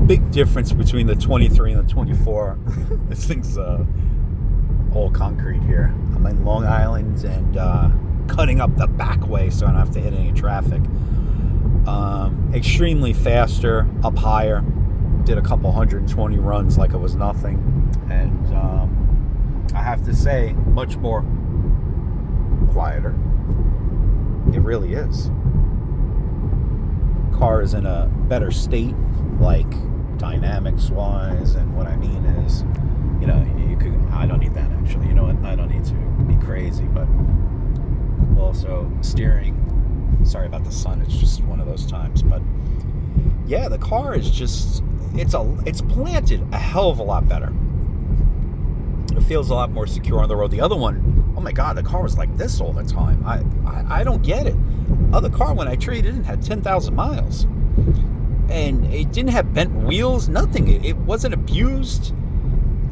big difference between the 23 and the 24. This thing's all concrete here. I'm in Long Island and cutting up the back way so I don't have to hit any traffic. Extremely faster, up higher. Did a couple 120 runs like it was nothing. And I have to say, much more quieter. It really is. Car is in a better state, like dynamics wise, and what I mean is, you could, I don't need that actually, you know what, I don't need to be crazy, but also steering, sorry about the sun, it's just one of those times, but yeah, the car is just, it's planted a hell of a lot better. It feels a lot more secure on the road. The other one, oh my God, the car was like this all the time. I don't get it. Other car, when I traded in, had 10,000 miles. And it didn't have bent wheels, nothing. It wasn't abused.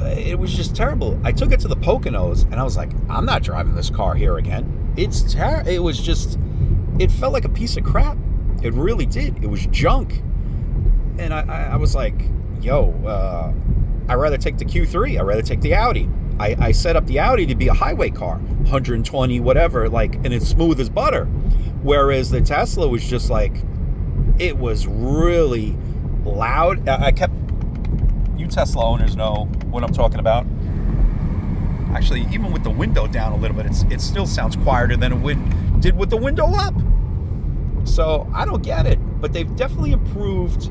It was just terrible. I took it to the Poconos, and I was like, I'm not driving this car here again. It's terrible. It was just, it felt like a piece of crap. It really did. It was junk. And I was like, yo, I'd rather take the Q3. I'd rather take the Audi. I set up the Audi to be a highway car, 120, whatever, and it's smooth as butter. Whereas the Tesla was just like, it was really loud. You Tesla owners know what I'm talking about. Actually, even with the window down a little bit, it still sounds quieter than it did with the window up. So I don't get it, but they've definitely improved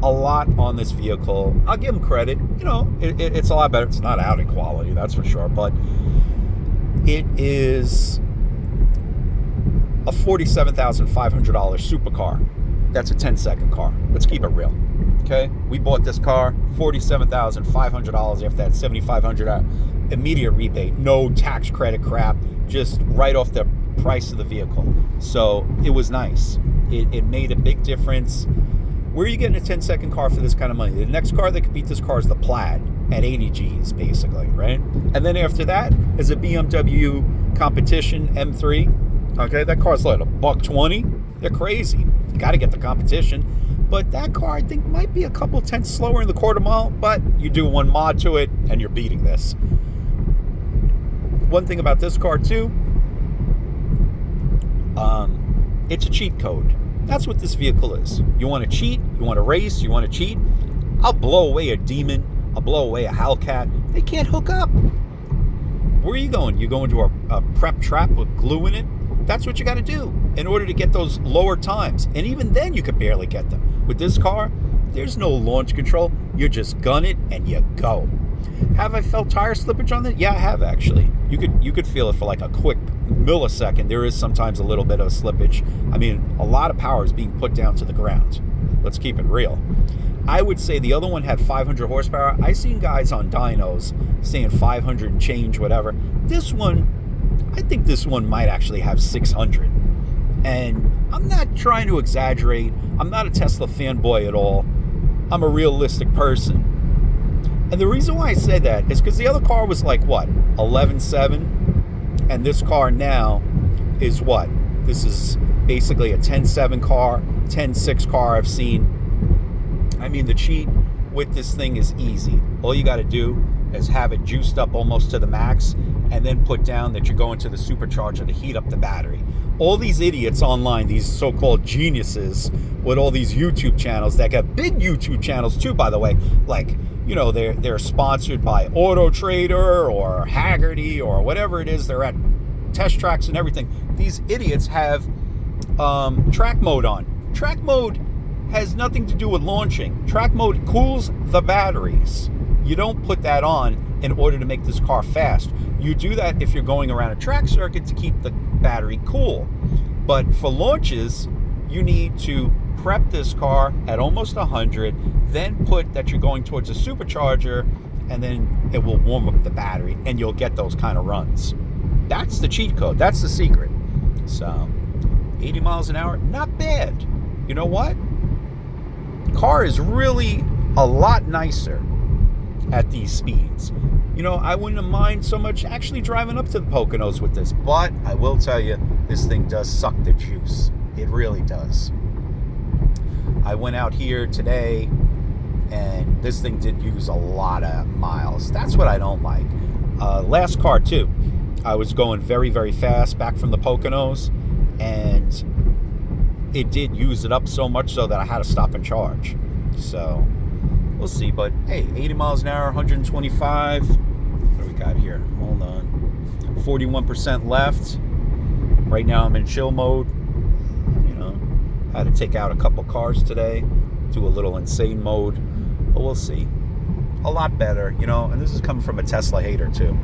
a lot on this vehicle. I'll give them credit. It's a lot better. It's not Audi quality, that's for sure, but it is a $47,500 supercar. That's a 10-second car. Let's keep it real. Okay? We bought this car, $47,500 after that $7,500 immediate rebate. No tax credit crap, just right off the price of the vehicle. So it was nice. It made a big difference. Where are you getting a 10-second car for this kind of money? The next car that could beat this car is the Plaid at 80 G's, basically, right? And then after that is a BMW competition M3. Okay, that car's like $120. They're crazy. You got to get the competition. But that car, I think, might be a couple tenths slower in the quarter mile, but you do one mod to it, and you're beating this. One thing about this car, too, it's a cheat code. That's what this vehicle is. You want to cheat, you want to race, you want to cheat. I'll blow away a Demon, I'll blow away a Hellcat. They can't hook up. Where are you going? You going to a prep trap with glue in it? That's what you got to do in order to get those lower times. And even then, you could barely get them. With this car, there's no launch control. You just gun it and you go. Have I felt tire slippage on it? Yeah, I have actually. You could feel it for like a quick millisecond. There is sometimes a little bit of slippage. I mean, a lot of power is being put down to the ground. Let's keep it real. I would say the other one had 500 horsepower. I seen guys on dynos saying 500 and change, whatever. This one, I think this one might actually have 600. And I'm not trying to exaggerate. I'm not a Tesla fanboy at all. I'm a realistic person. And the reason why I say that is because the other car was like, what, 11.7? And this car now is what? This is basically a 10.7 car, 10.6 car I've seen. I mean, the cheat with this thing is easy. All you got to do is have it juiced up almost to the max and then put down that you're going to the supercharger to heat up the battery. All these idiots online, these so-called geniuses with all these YouTube channels that got big YouTube channels too, by the way, like, they're sponsored by Auto Trader or Haggerty or whatever it is. They're at test tracks and everything. These idiots have track mode on. Track mode has nothing to do with launching. Track mode cools the batteries. You don't put that on in order to make this car fast. You do that if you're going around a track circuit to keep the battery cool. But for launches, you need to prep this car at almost 100, then put that you're going towards a supercharger, and then it will warm up the battery, and you'll get those kind of runs. That's the cheat code. That's the secret. So, 80 miles an hour, not bad. You know what? Car is really a lot nicer at these speeds. I wouldn't have mind so much actually driving up to the Poconos with this, but I will tell you, this thing does suck the juice. It really does. I went out here today And this thing did use a lot of miles. That's what I don't like. Last car too, I was going very, very fast back from the Poconos, and it did use it up so much so that I had to stop and charge. So we'll see. But hey, 80 miles an hour, 125. What do we got here? Hold on. 41% left. Right now I'm in chill mode. You know, I had to take out a couple cars today, do a little insane mode, but we'll see. A lot better, you know, and this is coming from a Tesla hater too.